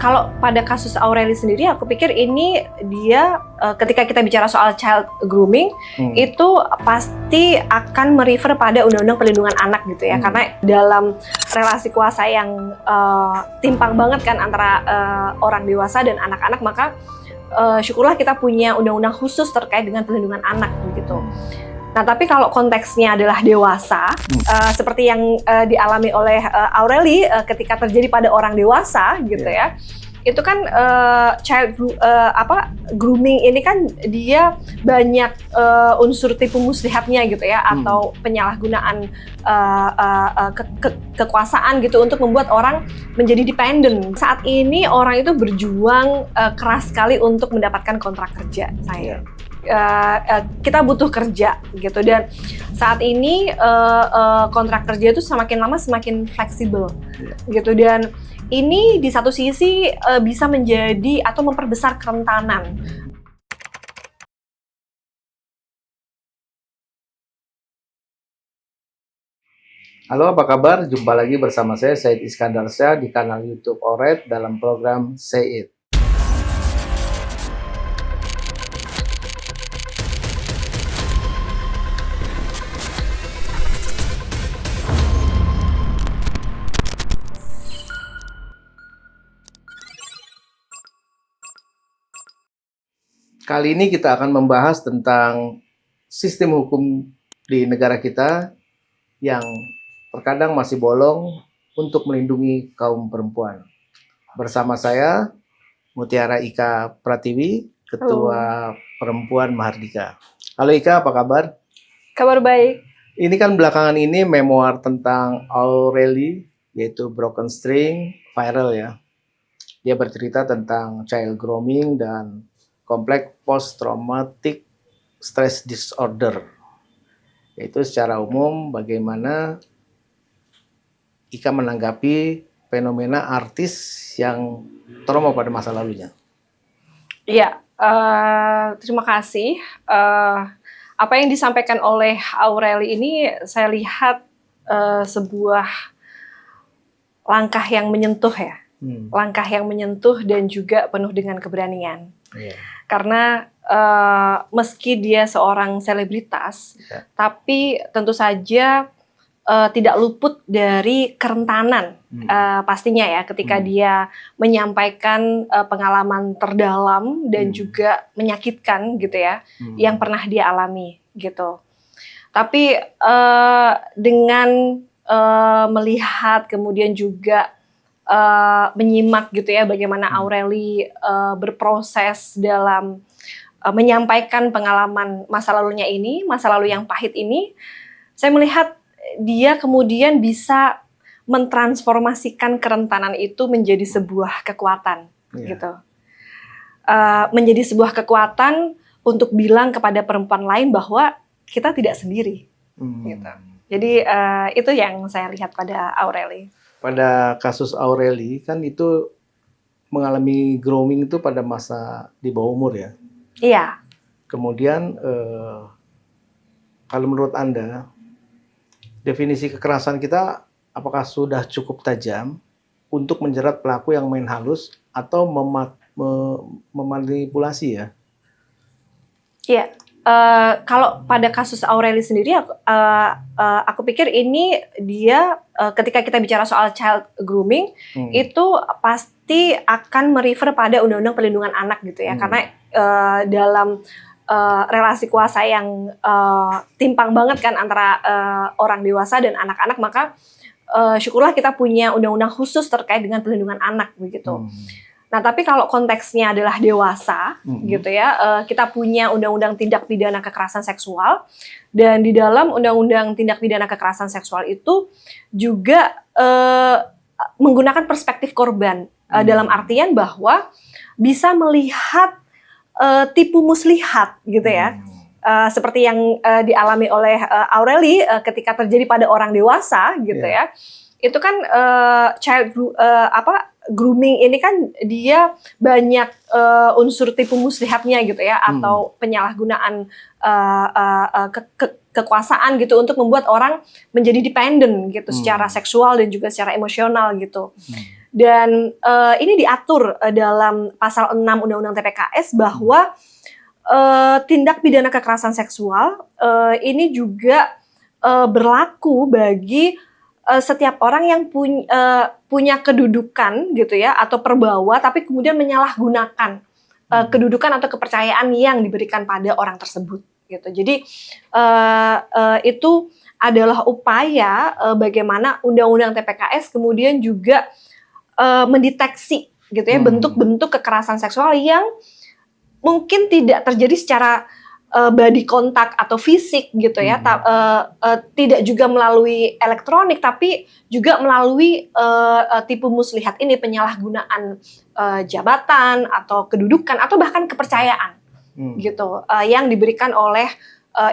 Kalau pada kasus Aureli sendiri, aku pikir ini dia ketika kita bicara soal child grooming, itu pasti akan merefer pada Undang-Undang Perlindungan Anak gitu ya, karena dalam relasi kuasa yang timpang banget kan antara orang dewasa dan anak-anak, maka syukurlah kita punya undang-undang khusus terkait dengan perlindungan anak begitu. Nah, tapi kalau konteksnya adalah dewasa, seperti yang dialami oleh Aureli ketika terjadi pada orang dewasa, gitu ya, itu kan grooming ini kan dia banyak unsur tipu muslihatnya gitu ya, atau penyalahgunaan kekuasaan gitu untuk membuat orang menjadi dependent. Saat ini orang itu berjuang keras sekali untuk mendapatkan kontrak kerja, kita butuh kerja gitu, dan saat ini kontrak kerja itu semakin lama semakin fleksibel gitu, dan ini di satu sisi bisa menjadi atau memperbesar kerentanan. Halo, apa kabar? Jumpa lagi bersama saya Said Iskandar Syah di kanal YouTube Oret dalam program Say It. Kali ini kita akan membahas tentang sistem hukum di negara kita yang terkadang masih bolong untuk melindungi kaum perempuan. Bersama saya, Mutiara Ika Pratiwi, Ketua Perempuan Mahardika. Halo Ika, apa kabar? Kabar baik. Ini kan belakangan ini memoir tentang Aureli, yaitu Broken String, viral ya. Dia bercerita tentang child grooming dan kompleks post-traumatic stress disorder. Yaitu secara umum bagaimana Ika menanggapi fenomena artis yang trauma pada masa lalunya. Iya, terima kasih. Apa yang disampaikan oleh Aureli ini saya lihat sebuah langkah yang menyentuh ya. Langkah yang menyentuh dan juga penuh dengan keberanian. Karena meski dia seorang selebritas, tapi tentu saja tidak luput dari kerentanan pastinya ya, ketika dia menyampaikan pengalaman terdalam dan juga menyakitkan gitu ya, yang pernah dia alami gitu. Tapi dengan melihat kemudian juga menyimak gitu ya bagaimana Aureli berproses dalam menyampaikan pengalaman masa lalunya ini, masa lalu yang pahit ini, saya melihat dia kemudian bisa mentransformasikan kerentanan itu menjadi sebuah kekuatan gitu. Menjadi sebuah kekuatan untuk bilang kepada perempuan lain bahwa kita tidak sendiri gitu. Jadi itu yang saya lihat pada Aureli. Pada kasus Aureli kan itu mengalami grooming itu pada masa di bawah umur ya. Iya. Kemudian kalau menurut Anda definisi kekerasan kita apakah sudah cukup tajam untuk menjerat pelaku yang main halus atau memanipulasi ya? Iya. Kalau pada kasus Aureli sendiri, aku pikir ini dia ketika kita bicara soal child grooming, itu pasti akan merefer pada Undang-Undang Perlindungan Anak gitu ya, karena dalam relasi kuasa yang timpang banget kan antara orang dewasa dan anak-anak, maka syukurlah kita punya undang-undang khusus terkait dengan perlindungan anak begitu. Nah, tapi kalau konteksnya adalah dewasa, gitu ya, kita punya Undang-Undang Tindak Pidana Kekerasan Seksual, dan di dalam Undang-Undang Tindak Pidana Kekerasan Seksual itu juga menggunakan perspektif korban, dalam artian bahwa bisa melihat tipu muslihat, gitu ya, seperti yang dialami oleh Aureli ketika terjadi pada orang dewasa, gitu ya. Itu kan grooming ini kan dia banyak unsur tipu muslihatnya gitu ya, atau penyalahgunaan kekuasaan gitu untuk membuat orang menjadi dependent gitu secara seksual dan juga secara emosional gitu. Dan ini diatur dalam pasal 6 Undang-Undang TPKS bahwa tindak pidana kekerasan seksual ini juga berlaku bagi setiap orang yang punya kedudukan gitu ya atau perbawa tapi kemudian menyalahgunakan kedudukan atau kepercayaan yang diberikan pada orang tersebut gitu. Jadi itu adalah upaya bagaimana Undang-Undang TPKS kemudian juga mendeteksi gitu ya bentuk-bentuk kekerasan seksual yang mungkin tidak terjadi secara body contact atau fisik gitu ya, tidak juga melalui elektronik tapi juga melalui tipu muslihat ini, penyalahgunaan jabatan atau kedudukan atau bahkan kepercayaan gitu yang diberikan oleh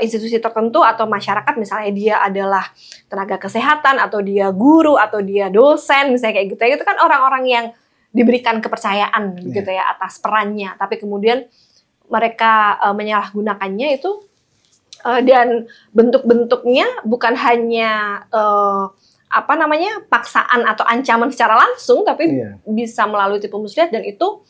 institusi tertentu atau masyarakat, misalnya dia adalah tenaga kesehatan atau dia guru atau dia dosen misalnya kayak gitu ya, itu kan orang-orang yang diberikan kepercayaan gitu ya atas perannya, tapi kemudian mereka menyalahgunakannya itu dan bentuk-bentuknya bukan hanya paksaan atau ancaman secara langsung, tapi bisa melalui tipu muslihat, dan itu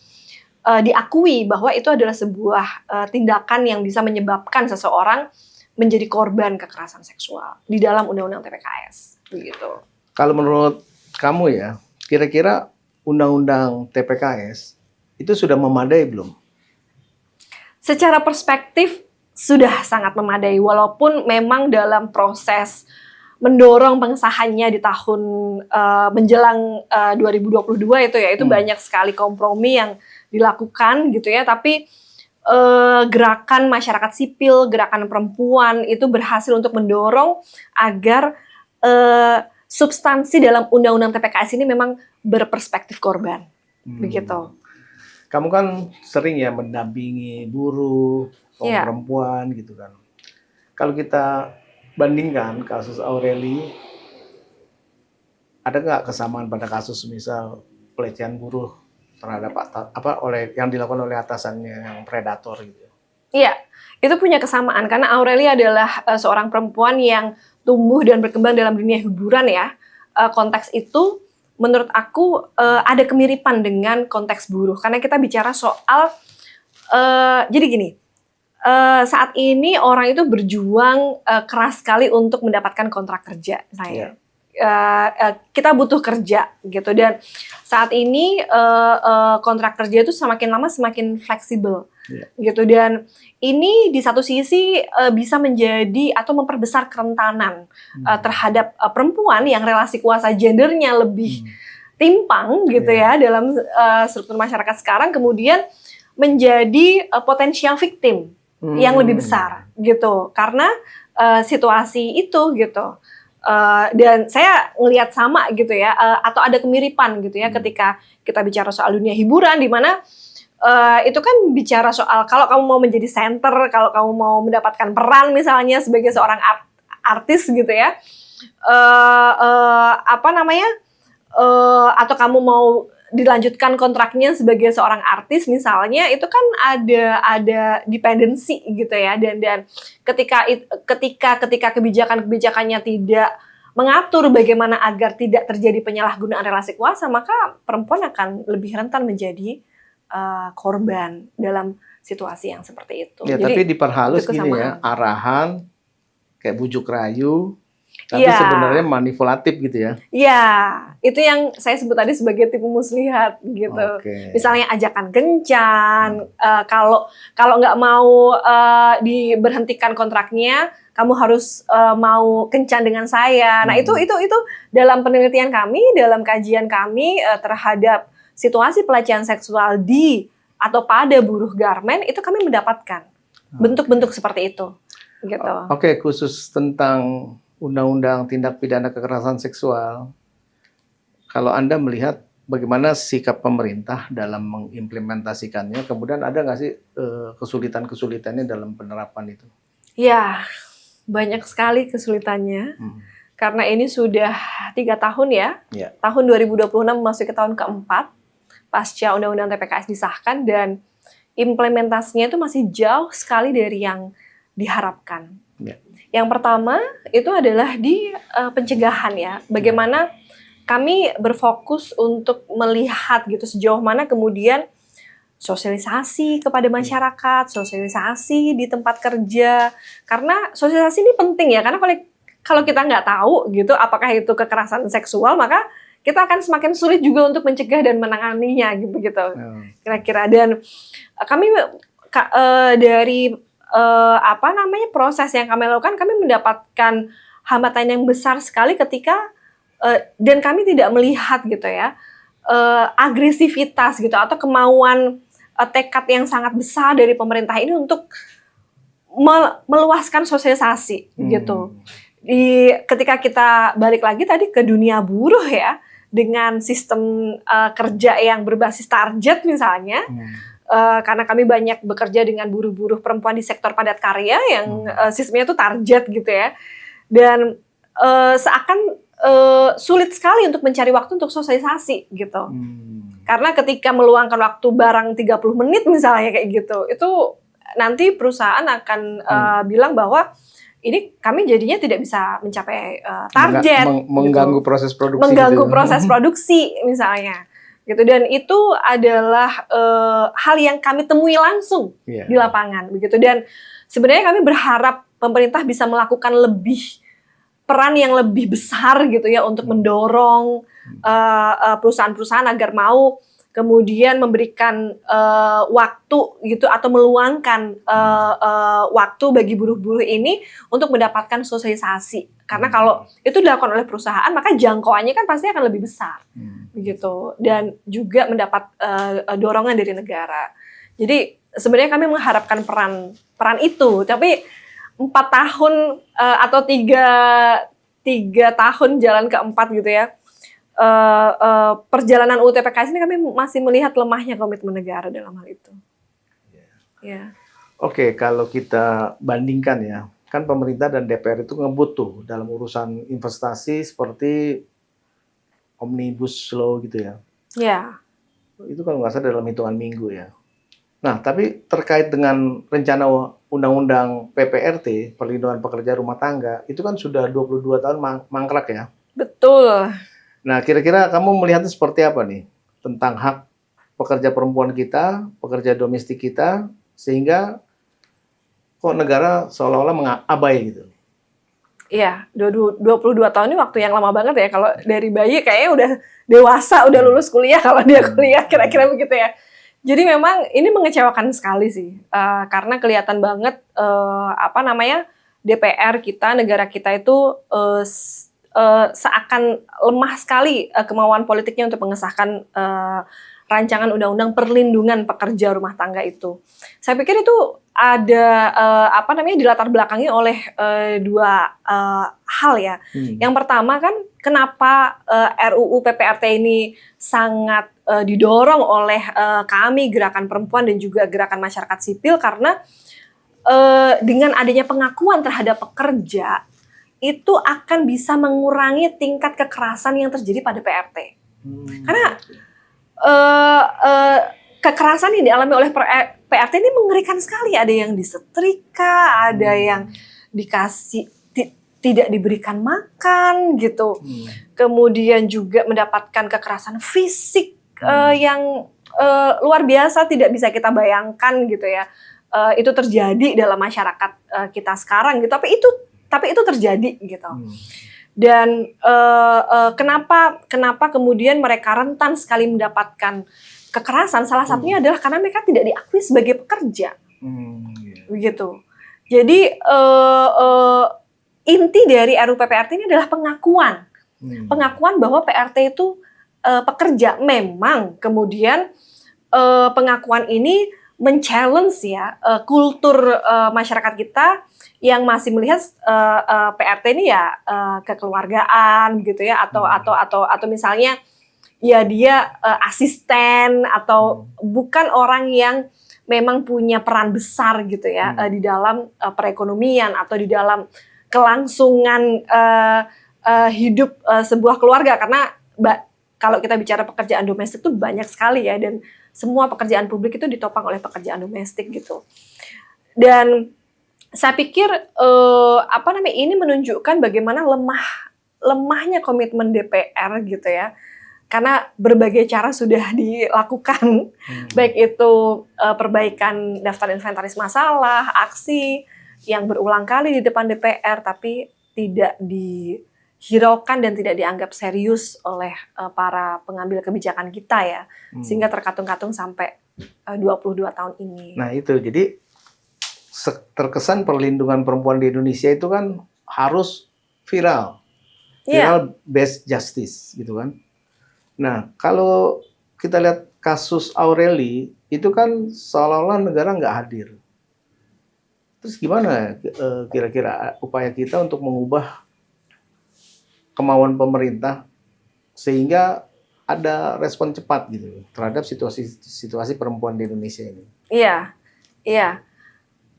diakui bahwa itu adalah sebuah tindakan yang bisa menyebabkan seseorang menjadi korban kekerasan seksual di dalam Undang-Undang TPKS begitu. Kalau menurut kamu ya, kira-kira Undang-Undang TPKS itu sudah memadai belum? Secara perspektif sudah sangat memadai, walaupun memang dalam proses mendorong pengesahannya di tahun menjelang 2022 itu banyak sekali kompromi yang dilakukan gitu ya, tapi gerakan masyarakat sipil, gerakan perempuan itu berhasil untuk mendorong agar substansi dalam Undang-Undang TPKS ini memang berperspektif korban begitu. Kamu kan sering ya mendampingi buruh, kaum perempuan gitu kan. Kalau kita bandingkan kasus Aureli, ada nggak kesamaan pada kasus misal pelecehan buruh terhadap oleh yang dilakukan oleh atasannya yang predator gitu? Iya, itu punya kesamaan karena Aureli adalah seorang perempuan yang tumbuh dan berkembang dalam dunia hiburan ya. Konteks itu menurut aku ada kemiripan dengan konteks buruh karena kita bicara soal jadi gini, saat ini orang itu berjuang keras sekali untuk mendapatkan kontrak kerja misalnya. Kita butuh kerja gitu, dan saat ini kontrak kerja itu semakin lama semakin fleksibel gitu, dan ini di satu sisi bisa menjadi atau memperbesar kerentanan terhadap perempuan yang relasi kuasa gendernya lebih timpang gitu ya dalam struktur masyarakat sekarang, kemudian menjadi potensial victim yang lebih besar gitu karena situasi itu gitu. Dan saya ngelihat sama gitu ya, atau ada kemiripan gitu ya ketika kita bicara soal dunia hiburan di mana itu kan bicara soal kalau kamu mau menjadi center, kalau kamu mau mendapatkan peran misalnya sebagai seorang artis gitu ya, atau kamu mau dilanjutkan kontraknya sebagai seorang artis misalnya, itu kan ada dependensi gitu ya, dan ketika kebijakannya tidak mengatur bagaimana agar tidak terjadi penyalahgunaan relasi kuasa, maka perempuan akan lebih rentan menjadi korban dalam situasi yang seperti itu. Ya, jadi, tapi diperhalus gini ya, arahan kayak bujuk rayu, tapi sebenarnya manipulatif gitu ya. Iya, itu yang saya sebut tadi sebagai tipu muslihat gitu. Misalnya ajakan kencan, kalau nggak mau diberhentikan kontraknya, kamu harus mau kencan dengan saya. Nah itu dalam penelitian kami, dalam kajian kami terhadap situasi pelecehan seksual di atau pada buruh garmen, itu kami mendapatkan bentuk-bentuk seperti itu. Gitu. Oke, khusus tentang Undang-Undang Tindak Pidana Kekerasan Seksual, kalau Anda melihat bagaimana sikap pemerintah dalam mengimplementasikannya, kemudian ada nggak sih kesulitan-kesulitannya dalam penerapan itu? Ya, banyak sekali kesulitannya, karena ini sudah 3 tahun ya, tahun 2026 memasuki tahun keempat, pasca Undang-Undang TPKS disahkan, dan implementasinya itu masih jauh sekali dari yang diharapkan. Yang pertama itu adalah di pencegahan ya, bagaimana kami berfokus untuk melihat gitu sejauh mana kemudian sosialisasi kepada masyarakat, sosialisasi di tempat kerja. Karena sosialisasi ini penting ya, karena kalau kita nggak tahu gitu apakah itu kekerasan seksual, maka kita akan semakin sulit juga untuk mencegah dan menanganinya gitu. Kira-kira. Dan kami dari proses yang kami lakukan, kami mendapatkan hambatan yang besar sekali ketika dan kami tidak melihat gitu ya agresivitas gitu atau kemauan tekad yang sangat besar dari pemerintah ini untuk meluaskan sosialisasi gitu. Ketika kita balik lagi tadi ke dunia buruh ya, dengan sistem kerja yang berbasis target misalnya, karena kami banyak bekerja dengan buruh-buruh perempuan di sektor padat karya yang sistemnya itu target gitu ya, dan seakan sulit sekali untuk mencari waktu untuk sosialisasi gitu. Karena ketika meluangkan waktu barang 30 menit misalnya kayak gitu, itu nanti perusahaan akan bilang bahwa ini kami jadinya tidak bisa mencapai target, mengganggu gitu. Proses produksi, mengganggu gitu. Proses produksi misalnya, gitu. Dan itu adalah hal yang kami temui langsung di lapangan, begitu. Dan sebenarnya kami berharap pemerintah bisa melakukan peran yang lebih besar gitu ya untuk mendorong perusahaan-perusahaan agar mau kemudian memberikan waktu gitu atau meluangkan waktu bagi buruh-buruh ini untuk mendapatkan sosialisasi. Karena kalau itu dilakukan oleh perusahaan, maka jangkauannya kan pasti akan lebih besar, begitu. Dan juga mendapat dorongan dari negara. Jadi sebenarnya kami mengharapkan peran itu, tapi 4 tahun atau 3 tahun jalan ke-4 gitu ya. Perjalanan UTPKS ini kami masih melihat lemahnya komitmen negara dalam hal itu. Oke, kalau kita bandingkan ya, kan pemerintah dan DPR itu ngebut tuh dalam urusan investasi seperti Omnibus Law gitu ya. Itu kalau nggak salah dalam hitungan minggu ya. Nah, tapi terkait dengan rencana Undang-Undang PPRT, Perlindungan Pekerja Rumah Tangga, itu kan sudah 22 tahun mangkrak ya. Betul. Nah, kira-kira kamu melihatnya seperti apa nih tentang hak pekerja perempuan kita, pekerja domestik kita, sehingga kok negara seolah-olah mengabai gitu? Iya, 22 tahun ini waktu yang lama banget ya. Kalau dari bayi kayaknya udah dewasa, udah lulus kuliah kalau dia kuliah, kira-kira begitu ya. Jadi memang ini mengecewakan sekali sih, karena kelihatan banget DPR kita, negara kita itu seakan lemah sekali kemauan politiknya untuk mengesahkan rancangan undang-undang perlindungan pekerja rumah tangga itu. Saya pikir itu ada dilatar belakangi oleh 2 hal ya. Yang pertama kan kenapa RUU PPRT ini sangat didorong oleh kami gerakan perempuan dan juga gerakan masyarakat sipil, karena dengan adanya pengakuan terhadap pekerja itu akan bisa mengurangi tingkat kekerasan yang terjadi pada PRT. Karena kekerasan yang dialami oleh PRT ini mengerikan sekali. Ada yang disetrika, ada yang tidak diberikan makan gitu. Kemudian juga mendapatkan kekerasan fisik yang luar biasa, tidak bisa kita bayangkan gitu ya. Itu terjadi dalam masyarakat kita sekarang gitu. Tapi itu terjadi gitu. Dan kenapa kemudian mereka rentan sekali mendapatkan kekerasan? Salah satunya adalah karena mereka tidak diakui sebagai pekerja, begitu. Jadi inti dari RUU PPRT ini adalah pengakuan bahwa PRT itu pekerja. Memang kemudian pengakuan ini men-challenge ya kultur masyarakat kita yang masih melihat PRT ini ya kekeluargaan gitu ya, atau misalnya ya dia asisten atau bukan orang yang memang punya peran besar gitu ya di dalam perekonomian atau di dalam kelangsungan hidup sebuah keluarga. Karena kalau kita bicara pekerjaan domestik itu banyak sekali ya, dan semua pekerjaan publik itu ditopang oleh pekerjaan domestik gitu. Dan saya pikir ini menunjukkan bagaimana lemah lemahnya komitmen DPR gitu ya. Karena berbagai cara sudah dilakukan, baik itu perbaikan daftar inventaris masalah, aksi yang berulang kali di depan DPR, tapi tidak dihiraukan dan tidak dianggap serius oleh para pengambil kebijakan kita ya, sehingga terkatung-katung sampai 22 tahun ini. Nah itu, jadi terkesan perlindungan perempuan di Indonesia itu kan harus viral based justice gitu kan. Nah, kalau kita lihat kasus Aureli, itu kan seolah-olah negara nggak hadir. Terus gimana kira-kira upaya kita untuk mengubah kemauan pemerintah sehingga ada respon cepat gitu terhadap situasi perempuan di Indonesia ini? Iya.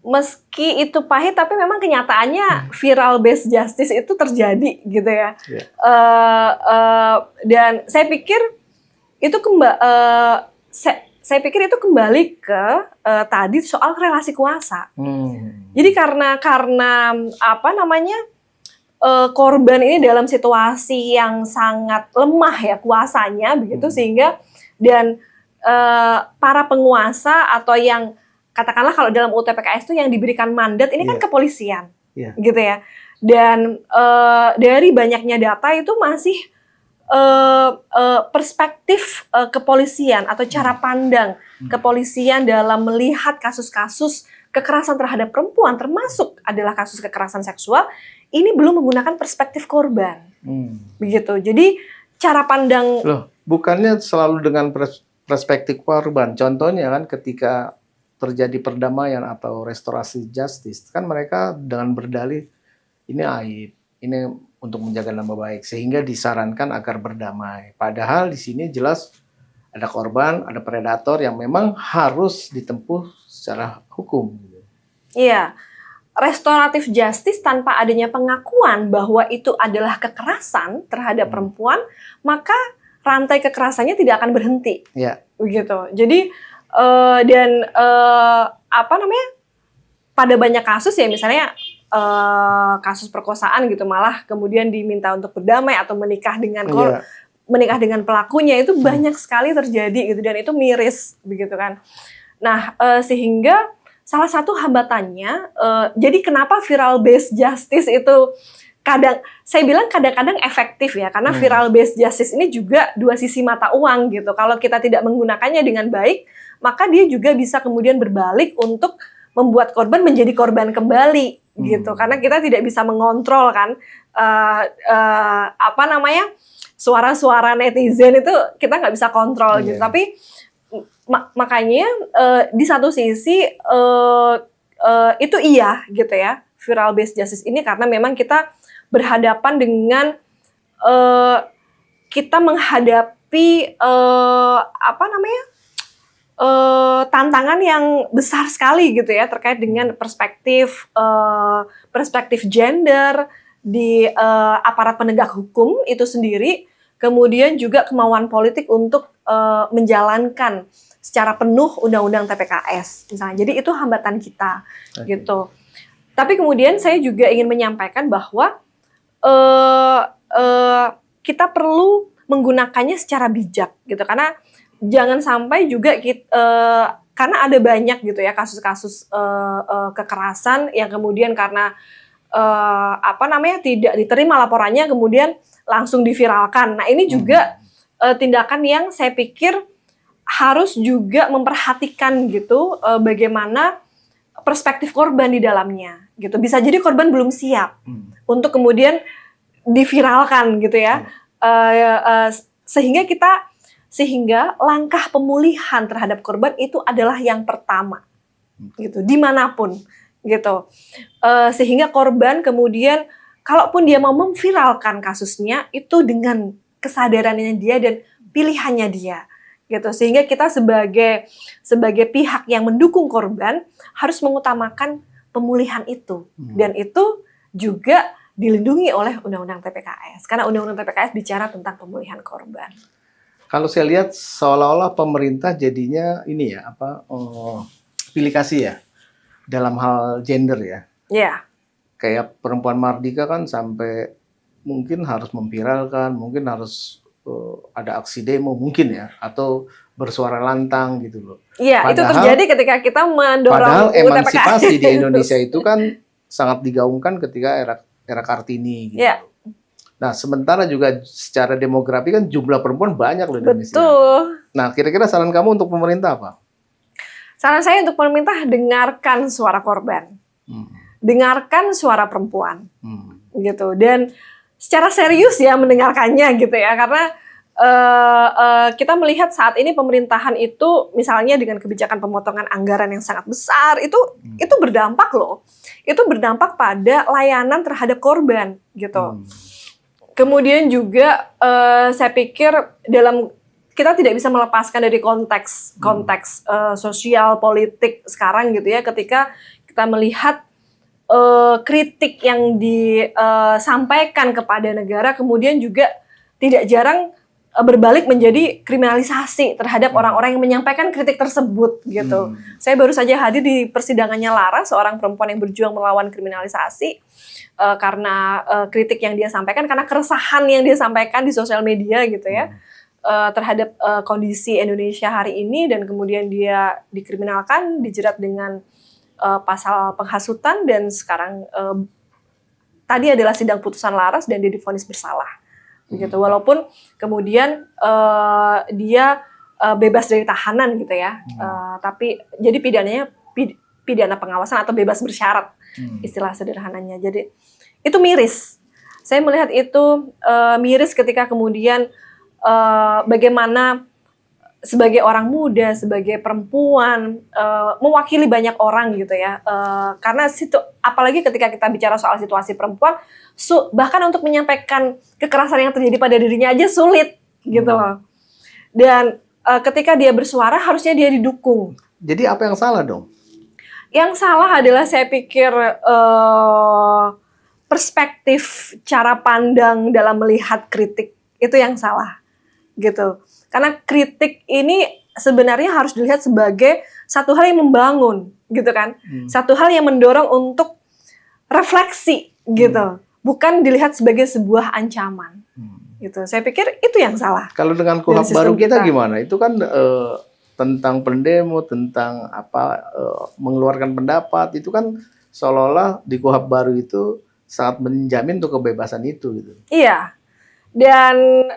Meski itu pahit, tapi memang kenyataannya viral based justice itu terjadi gitu ya. Dan saya pikir itu kembali ke tadi soal relasi kuasa. Jadi karena apa namanya korban ini dalam situasi yang sangat lemah ya kuasanya begitu, sehingga dan para penguasa atau yang katakanlah kalau dalam UU TPKS itu yang diberikan mandat ini kan kepolisian, gitu ya. Dan dari banyaknya data itu masih perspektif kepolisian atau cara pandang kepolisian dalam melihat kasus-kasus kekerasan terhadap perempuan, termasuk adalah kasus kekerasan seksual, ini belum menggunakan perspektif korban, begitu. Jadi cara pandang bukannya selalu dengan perspektif korban. Contohnya kan ketika terjadi perdamaian atau restorasi justice, kan mereka dengan berdalih ini aib, ini untuk menjaga nama baik, sehingga disarankan agar berdamai. Padahal di sini jelas ada korban, ada predator yang memang harus ditempuh secara hukum. Iya, restoratif justice tanpa adanya pengakuan bahwa itu adalah kekerasan terhadap perempuan, maka rantai kekerasannya tidak akan berhenti. Begitu. Jadi apa namanya, pada banyak kasus ya misalnya kasus perkosaan gitu, malah kemudian diminta untuk berdamai atau menikah dengan pelakunya, itu banyak sekali terjadi gitu, dan itu miris begitu kan. Nah sehingga salah satu hambatannya, jadi kenapa viral based justice itu saya bilang kadang-kadang efektif ya, karena viral based justice ini juga dua sisi mata uang gitu. Kalau kita tidak menggunakannya dengan baik, maka dia juga bisa kemudian berbalik untuk membuat korban menjadi korban kembali gitu. Karena kita tidak bisa mengontrol kan apa namanya suara-suara netizen itu kita nggak bisa kontrol gitu. Tapi makanya di satu sisi itu iya gitu ya, viral based justice ini, karena memang kita berhadapan dengan kita menghadapi apa namanya tantangan yang besar sekali gitu ya, terkait dengan perspektif gender di aparat penegak hukum itu sendiri, kemudian juga kemauan politik untuk menjalankan secara penuh undang-undang TPKS misalnya. Jadi itu hambatan kita gitu. Tapi kemudian saya juga ingin menyampaikan bahwa kita perlu menggunakannya secara bijak gitu, karena jangan sampai juga karena ada banyak gitu ya kasus-kasus kekerasan yang kemudian karena apa namanya tidak diterima laporannya kemudian langsung diviralkan. Nah ini juga tindakan yang saya pikir harus juga memperhatikan gitu bagaimana perspektif korban di dalamnya gitu. Bisa jadi korban belum siap untuk kemudian diviralkan gitu ya, sehingga langkah pemulihan terhadap korban itu adalah yang pertama gitu, dimanapun gitu, sehingga korban kemudian kalaupun dia mau memviralkan kasusnya itu dengan kesadarannya dia dan pilihannya dia gitu, sehingga kita sebagai pihak yang mendukung korban harus mengutamakan pemulihan itu, dan itu juga dilindungi oleh Undang-Undang TPKS, karena Undang-Undang TPKS bicara tentang pemulihan korban. Kalau saya lihat seolah-olah pemerintah jadinya ini ya pilih kasih ya dalam hal gender ya. Iya. Kayak perempuan Mardika kan sampai mungkin harus memviralkan, mungkin harus ada aksi demo mungkin ya, atau bersuara lantang gitu loh. Iya, itu terjadi ketika kita Padahal mendorong UU emansipasi di TPKS. Indonesia itu kan sangat digaungkan ketika era Kartini gitu. Iya, Nah, sementara juga secara demografi kan jumlah perempuan banyak loh di Indonesia. betul. Nah, kira-kira saran kamu untuk pemerintah apa? Saran saya untuk pemerintah, dengarkan suara korban. Dengarkan suara perempuan. Gitu. Dan secara serius ya mendengarkannya gitu ya, karena kita melihat saat ini pemerintahan itu misalnya dengan kebijakan pemotongan anggaran yang sangat besar itu berdampak loh. Itu berdampak pada layanan terhadap korban gitu. Kemudian juga saya pikir kita tidak bisa melepaskan dari konteks sosial politik sekarang gitu ya, ketika kita melihat kritik yang disampaikan kepada negara kemudian juga tidak jarang berbalik menjadi kriminalisasi terhadap orang-orang yang menyampaikan kritik tersebut gitu. Saya baru saja hadir di persidangannya Lara, seorang perempuan yang berjuang melawan kriminalisasi karena kritik yang dia sampaikan, karena keresahan yang dia sampaikan di sosial media gitu ya, terhadap kondisi Indonesia hari ini, dan kemudian dia dikriminalkan, dijerat dengan pasal penghasutan, dan sekarang tadi adalah sidang putusan Laras dan dia divonis bersalah. Begitu, walaupun kemudian dia bebas dari tahanan gitu ya, tapi jadi pidananya pidana pengawasan atau bebas bersyarat, istilah sederhananya. Jadi itu miris. Saya melihat itu miris ketika kemudian bagaimana sebagai orang muda, sebagai perempuan, mewakili banyak orang gitu ya. Karena apalagi ketika kita bicara soal situasi perempuan, bahkan untuk menyampaikan kekerasan yang terjadi pada dirinya aja sulit gitu loh. Dan ketika dia bersuara harusnya dia didukung. Jadi apa yang salah dong? Yang salah adalah saya pikir perspektif cara pandang dalam melihat kritik itu yang salah gitu. Karena kritik ini sebenarnya harus dilihat sebagai satu hal yang membangun gitu kan. Satu hal yang mendorong untuk refleksi gitu. Bukan dilihat sebagai sebuah ancaman. Gitu. Saya pikir itu yang salah. Kalau dengan KUHP baru kita gimana? Itu kan tentang pendemo, tentang mengeluarkan pendapat, itu kan seolah-olah di KUHP baru itu sangat menjamin untuk kebebasan itu gitu. Iya. Dan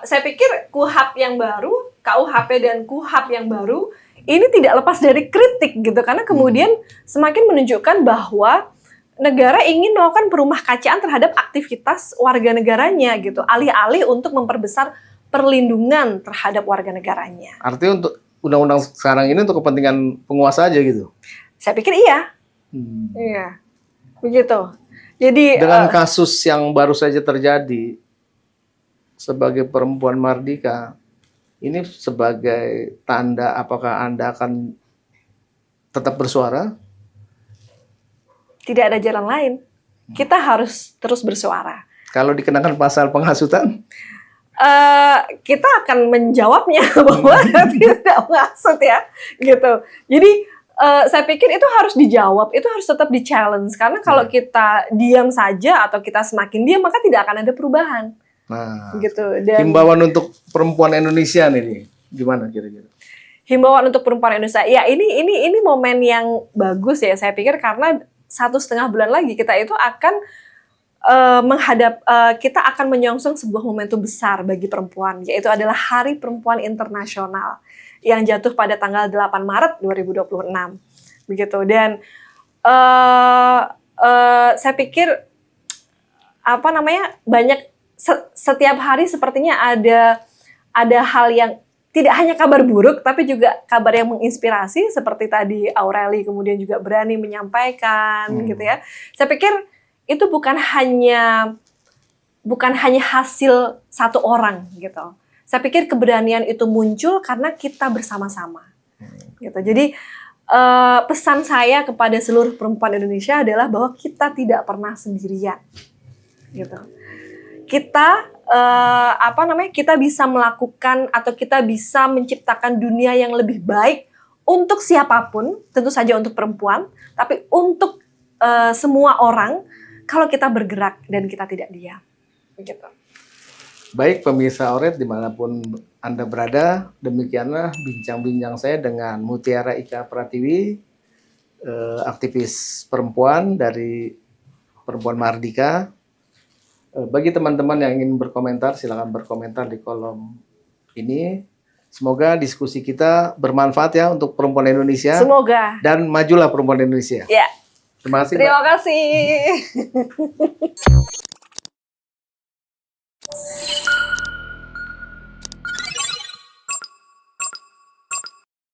saya pikir KUHP yang baru, KUHP dan KUHP yang baru ini tidak lepas dari kritik gitu, karena kemudian semakin menunjukkan bahwa negara ingin melakukan perumah kacaan terhadap aktivitas warga negaranya gitu, alih-alih untuk memperbesar perlindungan terhadap warga negaranya. Artinya untuk undang-undang sekarang ini untuk kepentingan penguasa aja gitu? Saya pikir iya. Iya, begitu. Jadi dengan kasus yang baru saja terjadi, sebagai perempuan mardika, ini sebagai tanda apakah Anda akan tetap bersuara? Tidak ada jalan lain. Kita harus terus bersuara. Kalau dikenakan pasal penghasutan? Kita akan menjawabnya bahwa tidak menghasut ya, gitu. Jadi saya pikir itu harus dijawab, itu harus tetap di-challenge. Karena kalau kita diam saja atau kita semakin diam, maka tidak akan ada perubahan. Nah, gitu. Dan himbauan untuk perempuan Indonesia nih, gimana kira-kira? Himbauan untuk perempuan Indonesia, ya ini momen yang bagus ya, saya pikir, karena 1,5 bulan lagi kita itu akan kita akan menyongsong sebuah momentum besar bagi perempuan, yaitu adalah Hari Perempuan Internasional yang jatuh pada tanggal 8 Maret 2026. Begitu. Dan saya pikir banyak setiap hari sepertinya ada hal yang tidak hanya kabar buruk, tapi juga kabar yang menginspirasi, seperti tadi Aureli kemudian juga berani menyampaikan gitu ya. Saya pikir itu bukan hanya hasil satu orang gitu. Saya pikir keberanian itu muncul karena kita bersama-sama. Gitu. Jadi pesan saya kepada seluruh perempuan Indonesia adalah bahwa kita tidak pernah sendirian. Gitu. Kita kita bisa melakukan atau kita bisa menciptakan dunia yang lebih baik untuk siapapun, tentu saja untuk perempuan, tapi untuk semua orang kalau kita bergerak dan kita tidak diam. begitu. Baik pemirsa Oret dimanapun Anda berada, demikianlah bincang-bincang saya dengan Mutiara Ika Pratiwi, aktivis perempuan dari Perempuan Mardika. Bagi teman-teman yang ingin berkomentar, silakan berkomentar di kolom ini. Semoga diskusi kita bermanfaat ya untuk perempuan Indonesia. Semoga. Dan majulah perempuan Indonesia. Ya. Terima kasih. Terima kasih.